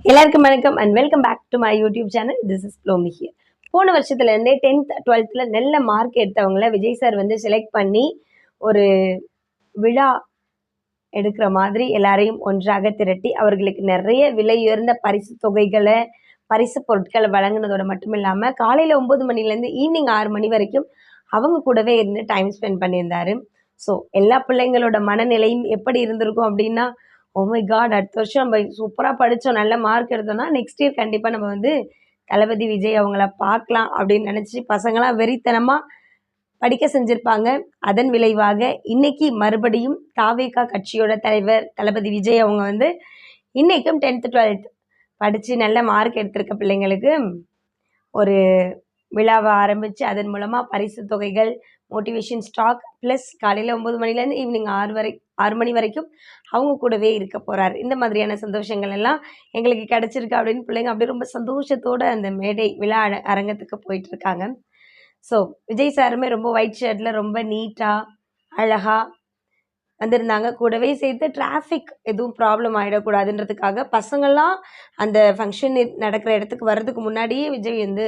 எல்லாருக்கும் வணக்கம் and welcome back to my YouTube channel. This is Blomi here. போன வருஷத்துலேருந்தே 10th 12th நல்ல மார்க் எடுத்தவங்கள விஜய் சார் வந்து செலக்ட் பண்ணி ஒரு விழா எடுக்கிற மாதிரி எல்லாரையும் ஒன்றாக திரட்டி அவர்களுக்கு நிறைய விலை உயர்ந்த பரிசு தொகைகளை பரிசு பொருட்களை வழங்கினதோட மட்டும் இல்லாமல் காலையில் 9 மணிலேருந்து ஈவினிங் 6 மணி வரைக்கும் அவங்க கூடவே இருந்து டைம் ஸ்பெண்ட் பண்ணியிருந்தாரு. ஸோ எல்லா பிள்ளைங்களோட மனநிலையும் எப்படி இருந்திருக்கும் அப்படின்னா, ஓ மை காட், அடுத்த வருஷம் நம்ம சூப்பராக படித்தோம், நல்ல மார்க் எடுத்தோம்னா நெக்ஸ்ட் இயர் கண்டிப்பாக நம்ம வந்து தளபதி விஜய் அவங்கள பார்க்கலாம் அப்படின்னு நினச்சி பசங்களாம் வெறித்தனமாக படிக்க செஞ்சுருப்பாங்க. அதன் விளைவாக இன்னைக்கு மறுபடியும் தாவேகா கட்சியோட தலைவர் தளபதி விஜய் அவங்க வந்து இன்னைக்கும் 10th 12th படித்து நல்ல மார்க் எடுத்திருக்க பிள்ளைங்களுக்கு ஒரு விழாவை ஆரம்பித்து அதன் மூலமாக பரிசு தொகைகள், மோட்டிவேஷன் ஸ்டாக் ப்ளஸ் காலையில் 9 மணிலேருந்து ஈவினிங் 6 மணி வரைக்கும் அவங்க கூடவே இருக்க போகிறார். இந்த மாதிரியான சந்தோஷங்கள் எல்லாம் எங்களுக்கு கிடச்சிருக்கு அப்படின்னு பிள்ளைங்க அப்படியே ரொம்ப சந்தோஷத்தோடு அந்த மேடை விழா அரங்கத்துக்கு போயிட்டுருக்காங்க. ஸோ விஜய் சாருமே ரொம்ப ஒயிட் ஷர்ட்டில் ரொம்ப நீட்டாக அழகாக வந்திருந்தாங்க. கூடவே சேர்த்து டிராஃபிக் எதுவும் ப்ராப்ளம் ஆகிடக்கூடாதுன்றதுக்காக பசங்கள்லாம் அந்த ஃபங்க்ஷன் நடக்கிற இடத்துக்கு வர்றதுக்கு முன்னாடியே விஜய் வந்து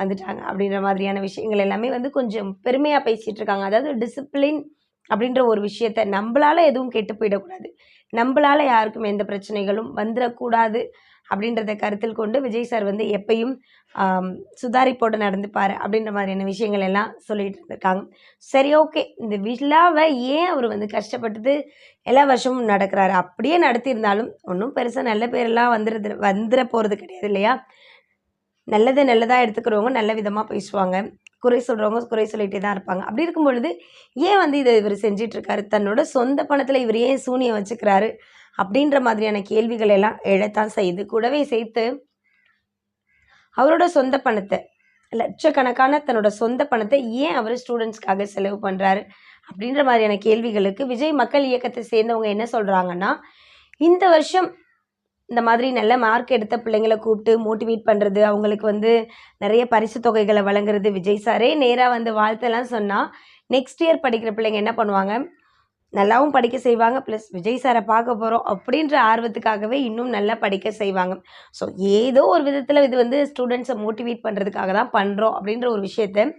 வந்துட்டாங்க அப்படின்ற மாதிரியான விஷயங்கள் எல்லாமே வந்து கொஞ்சம் பெருமையாக பேசிகிட்டு இருக்காங்க. அதாவது டிசிப்ளின் அப்படின்ற ஒரு விஷயத்த நம்மளால் எதுவும் கெட்டு போயிடக்கூடாது, நம்மளால் யாருக்கும் எந்த பிரச்சனைகளும் வந்துடக்கூடாது அப்படின்றத கருத்தில் கொண்டு விஜய் சார் வந்து எப்பயும் சுதாரிப்போடு நடந்துப்பார் அப்படின்ற மாதிரியான விஷயங்கள் எல்லாம் சொல்லிட்டு இருந்திருக்காங்க. சரி, ஓகே, இந்த விழாவை ஏன் அவர் வந்து கஷ்டப்பட்டது எல்லா வருஷமும் நடக்கிறாரு, அப்படியே நடத்தியிருந்தாலும் ஒன்றும் பெருசாக நல்ல பேரெல்லாம் வந்துட போகிறது கிடையாது இல்லையா? நல்லதாக எடுத்துக்கிறவங்க நல்ல விதமாக பேசுவாங்க, குறை சொல்கிறவங்க குறை சொல்லிகிட்டே தான் இருப்பாங்க. அப்படி இருக்கும் பொழுது ஏன் வந்து இதை இவர் செஞ்சிட்ருக்காரு, தன்னோட சொந்த பணத்தில் இவர் ஏன் சூனியம் வச்சுக்கிறாரு அப்படின்ற மாதிரியான கேள்விகள் எல்லாம் எழத்தான் செய்யுது. கூடவே சேர்த்து அவரோட சொந்த பணத்தை, லட்சக்கணக்கான தன்னோட சொந்த பணத்தை ஏன் அவர் ஸ்டூடெண்ட்ஸ்க்காக செலவு பண்ணுறாரு அப்படின்ற மாதிரியான கேள்விகளுக்கு விஜய் மக்கள் இயக்கத்தை சேர்ந்தவங்க என்ன சொல்கிறாங்கன்னா, இந்த வருஷம் இந்த மாதிரி நல்ல மார்க் எடுத்த பிள்ளைங்களை கூப்பிட்டு மோட்டிவேட் பண்ணுறது, அவங்களுக்கு வந்து நிறைய பரிசு தொகைகளை வழங்குறது, விஜய் சாரே நேராக வந்து வாழ்த்தெல்லாம் சொன்னால் நெக்ஸ்ட் இயர் படிக்கிற பிள்ளைங்க என்ன பண்ணுவாங்க, நல்லாவும் படிக்க செய்வாங்க, ப்ளஸ் விஜய் சாரை பார்க்க போகிறோம் அப்படின்ற ஆர்வத்துக்காகவே இன்னும் நல்லா படிக்க செய்வாங்க. ஸோ ஏதோ ஒரு விதத்தில் இது வந்து ஸ்டூடெண்ட்ஸை மோட்டிவேட் பண்ணுறதுக்காக தான் பண்ணுறோம் அப்படின்ற ஒரு விஷயத்த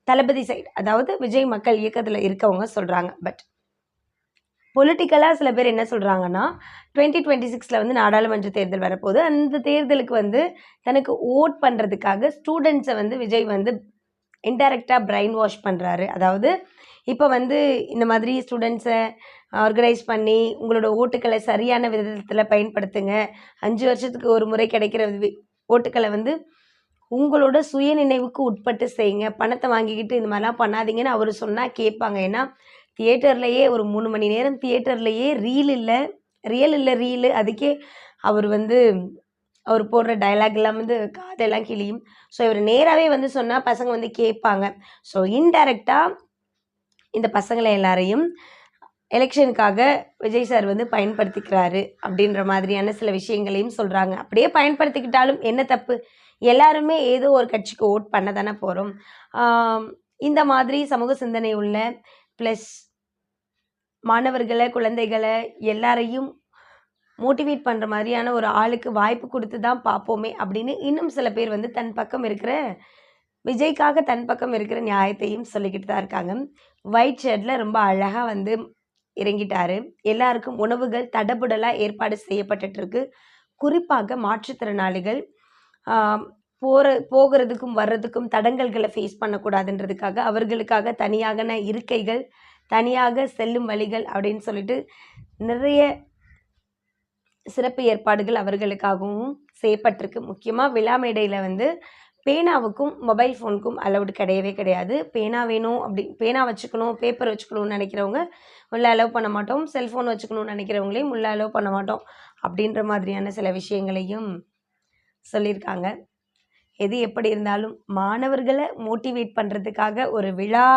தளபதி சைடு, அதாவது விஜய் மக்கள் இயக்கத்தில் இருக்கவங்க சொல்கிறாங்க. பட் பொலிட்டிக்கலாக சில பேர் என்ன சொல்கிறாங்கன்னா, 2026 வந்து நாடாளுமன்ற தேர்தல் வரப்போகுது, அந்த தேர்தலுக்கு வந்து தனக்கு ஓட் பண்ணுறதுக்காக ஸ்டூடெண்ட்ஸை வந்து விஜய் வந்து இன்டைரக்டாக பிரைன் வாஷ் பண்ணுறாரு. அதாவது இப்போ வந்து இந்த மாதிரி ஸ்டூடெண்ட்ஸை ஆர்கனைஸ் பண்ணி உங்களோட ஓட்டுக்களை சரியான விதத்தில் பயன்படுத்துங்க, 5 வருஷத்துக்கு ஒரு முறை கிடைக்கிற ஓட்டுக்களை வந்து உங்களோட சுய நினைவுக்கு உட்பட்டு செய்யுங்க, பணத்தை வாங்கிக்கிட்டு இந்த மாதிரிலாம் பண்ணாதீங்கன்னு அவர் சொன்னால் கேட்பாங்க. ஏன்னா தியேட்டர்லேயே ஒரு 3 மணி நேரம் தியேட்டர்லேயே ரியல் இல்லை ரீலு, அதுக்கே அவர் வந்து அவர் போடுற டைலாக் எல்லாம் வந்து காதெல்லாம் கிளியும். ஸோ இவர் நேராகவே வந்து சொன்னால் பசங்க வந்து கேட்பாங்க. ஸோ இன்டைரக்டாக இந்த பசங்களை எல்லாரையும் எலெக்ஷனுக்காக விஜய் சார் வந்து பயன்படுத்திக்கிறாரு அப்படின்ற மாதிரியான சில விஷயங்களையும் சொல்கிறாங்க. அப்படியே பயன்படுத்திக்கிட்டாலும் என்ன தப்பு, எல்லாருமே ஏதோ ஒரு கட்சிக்கு ஓட் பண்ண தானே போகிறோம். இந்த மாதிரி சமூக சிந்தனை உள்ள ப்ளஸ் மாணவர்களை, குழந்தைகளை எல்லாரையும் மோட்டிவேட் பண்ணுற மாதிரியான ஒரு ஆளுக்கு வாய்ப்பு கொடுத்து தான் பார்ப்போமே அப்படின்னு இன்னும் சில பேர் வந்து தன் பக்கம் இருக்கிற விஜய்க்காக தன் பக்கம் இருக்கிற நியாயத்தையும் சொல்லிக்கிட்டு தான் இருக்காங்க. ஒயிட் ஷர்ட்டில் ரொம்ப அழகாக வந்து இறங்கிட்டாரு. எல்லாருக்கும் உணவுகள் தடபுடலாக ஏற்பாடு செய்யப்பட்டுருக்கு. குறிப்பாக மாற்றுத்திறனாளிகள் போகிறதுக்கும் வர்றதுக்கும் தடங்கல்களை ஃபேஸ் பண்ணக்கூடாதுன்றதுக்காக அவர்களுக்காக தனியாக இருக்கைகள், தனியாக செல்லும் வழிகள் அப்படின்னு சொல்லிட்டு நிறைய சிறப்பு ஏற்பாடுகள் அவர்களுக்காகவும் செய்யப்பட்டிருக்கு. முக்கியமாக விழா மேடையில் வந்து பேனாவுக்கும் மொபைல் ஃபோனுக்கும் அலவுடு கிடையவே கிடையாது. பேனா வேணும் பேனா வச்சுக்கணும், பேப்பர் வச்சுக்கணும்னு நினைக்கிறவங்க உள்ளே அலோவ் பண்ண மாட்டோம், செல்ஃபோன் வச்சுக்கணும்னு நினைக்கிறவங்களையும் உள்ளே அலோவ் பண்ண மாட்டோம் அப்படின்ற மாதிரியான சில விஷயங்களையும் சொல்லியிருக்காங்க. எது எப்படி இருந்தாலும் மாணவர்களை மோட்டிவேட் பண்ணுறதுக்காக ஒரு விழா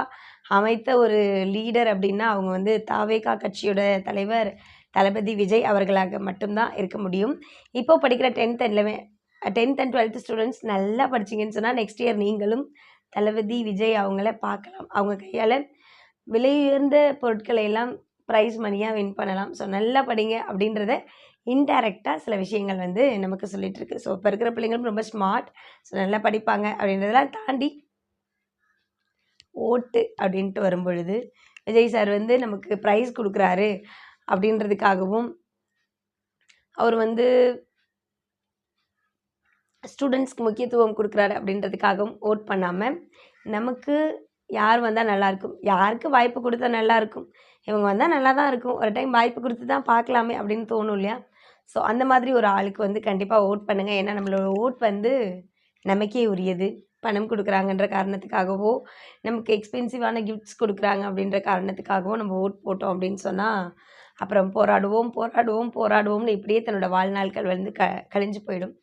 அமைத்த ஒரு லீடர் அப்படின்னா அவங்க வந்து தாவேகா கட்சியோட தலைவர் தளபதி விஜய் அவர்களாக மட்டும்தான் இருக்க முடியும். இப்போ படிக்கிற 10th அண்ட் 12th ஸ்டூடெண்ட்ஸ் நல்லா படிச்சிங்கன்னு சொன்னால் நெக்ஸ்ட் இயர் நீங்களும் தளபதி விஜய் அவங்கள பார்க்கலாம். அவங்க கையால் விலை உயர்ந்த பொருட்களை எல்லாம் ப்ரைஸ் மணியாக வின் பண்ணலாம். ஸோ நல்லா படிங்க அப்படின்றத இன்டைரக்டாக சில விஷயங்கள் வந்து நமக்கு சொல்லிட்டு இருக்கு. ஸோ இப்போ இருக்கிற பிள்ளைங்களும் ரொம்ப ஸ்மார்ட், ஸோ நல்லா படிப்பாங்க அப்படின்றதெல்லாம் தாண்டி ஓட்டு அப்படின்ட்டு வரும்பொழுது விஜய் சார் வந்து நமக்கு ப்ரைஸ் கொடுக்குறாரு அப்படின்றதுக்காகவும் அவர் வந்து ஸ்டூடெண்ட்ஸ்க்கு முக்கியத்துவம் கொடுக்குறாரு அப்படின்றதுக்காகவும் ஓட் பண்ணாமல் நமக்கு யார் வந்தால் நல்லாயிருக்கும், யாருக்கு வாய்ப்பு கொடுத்தா நல்லாயிருக்கும், இவங்க வந்தால் நல்லா தான் இருக்கும், ஒரு டைம் வாய்ப்பு கொடுத்து தான் பார்க்கலாமே அப்படின்னு தோணும் இல்லையா? ஸோ அந்த மாதிரி ஒரு ஆளுக்கு வந்து கண்டிப்பாக ஓட் பண்ணுங்கள். ஏன்னா நம்மளோட ஓட் வந்து நமக்கே உரியது. பணம் கொடுக்குறாங்கன்ற காரணத்துக்காகவோ, நமக்கு எக்ஸ்பென்சிவான கிஃப்ட்ஸ் கொடுக்குறாங்க அப்படின்ற காரணத்துக்காகவோ நம்ம ஓட் போட்டோம் அப்படின்னு சொன்னால் அப்புறம் போராடுவோம் போராடுவோம் போராடுவோம்னு இப்படியே தன்னோட வாழ்நாட்கள் வந்து கழிஞ்சு போயிடும்.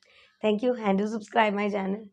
Thank you and to subscribe my channel.